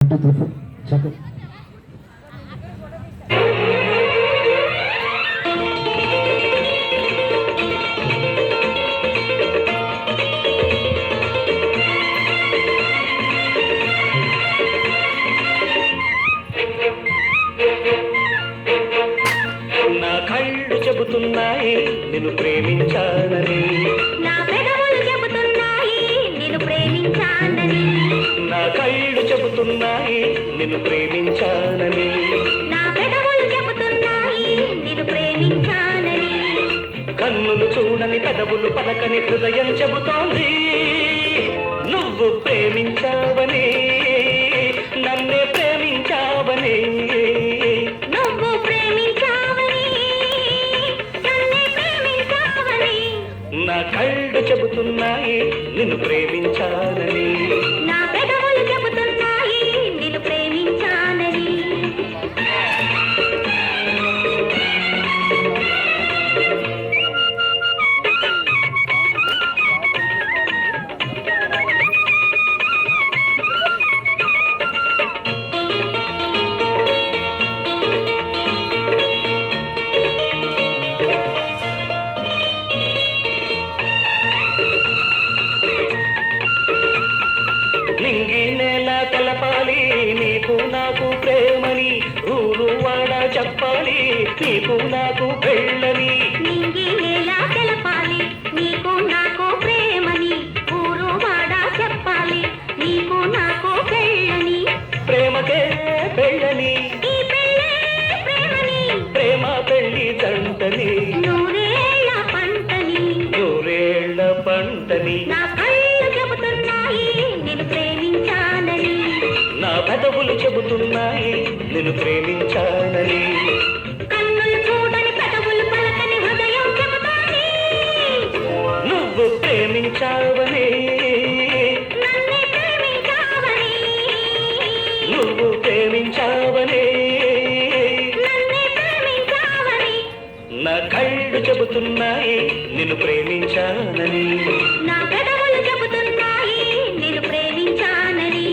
2 3 4 నా కళ్ళు చెబుతున్నాయి నిన్ను ప్రేమించాలని, నా పెదవులు చెబుతున్నాయి నిన్ను ప్రేమించానని, నా కళ్ళు చెబుతున్నాయి నిన్ను ప్రేమించాలని, నా పెదవులు చెబుతున్నాయి నిన్ను ప్రేమించానని, కన్నులు చూడని పెదవులు పలకని హృదయం చెబుతోంది నువ్వు ప్రేమించావని, నన్నే ప్రేమించావని, నువ్వు ప్రేమించావని నన్నే ప్రేమించావని, నా కళ్ళు చెబుతున్నాయి నిన్ను ప్రేమించాలని. నా పెదవులు చెబుతున్నాయి నిన్ను ప్రేమించానని. నింగి నేల తెలపాలి నీకు నాకు ప్రేమని, ఊరు వాడ చెప్పాలి నీకు నాకు పెళ్ళని, నింగి నేల తెలపాలి నీకు నాకు ప్రేమని, ఊరు వాడ చెప్పాలి నీకు నాకు పెళ్ళని, ప్రేమకే పెళ్ళని, ఈ పెళ్ళే ప్రేమని, ప్రేమ పెళ్ళి జంటని, నూరేళ్ల పంటని, నూరేళ్ల పంటని, నా కళ్ళు చెబుతున్నాయి నిన్ను ప్రేమించానని, నా పెదవులు చెబుతున్నాయి నిన్ను ప్రేమించానని, కన్నులు చూడని పెదవులు పలకని హృదయం చెబుతాయి నువ్వు ప్రేమించావని, నన్నే ప్రేమించావని, నువ్వు ప్రేమించావని, నన్నే ప్రేమించావని, నా కళ్ళు చెబుతున్నాయి నిన్ను ప్రేమించానని. నా పెదవులు చెబుతున్నాయి నిన్ను ప్రేమించానని.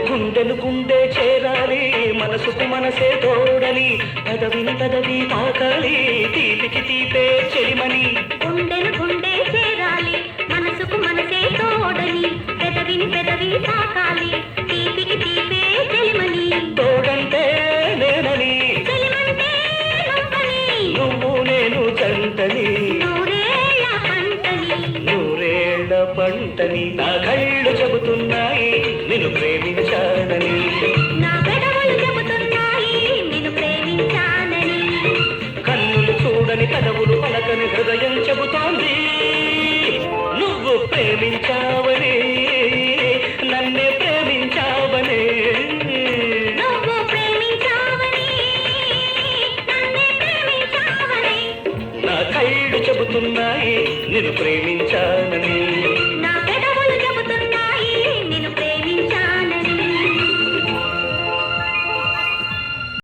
గుండెను గుండె చేరాలి మనసుకు మనసే తోడని, పదవిని పదవి తాకాలి తీపికి తీపే చెలిమని, గుండెను గుండె చేరాలి మనసుకు మనసే తోడని, పెదవిని పెదవి తాకాలి తీపికి తీపే చెలిమని, తోడంటే నేనని, చెలిమంటే నువ్వని, నువ్వు నేను జంటని, నూరేళ్ల పంటని, నూరేళ్ల పంటని, నా కళ్ళు చెబుతున్నాయి నిన్ను ప్రేమ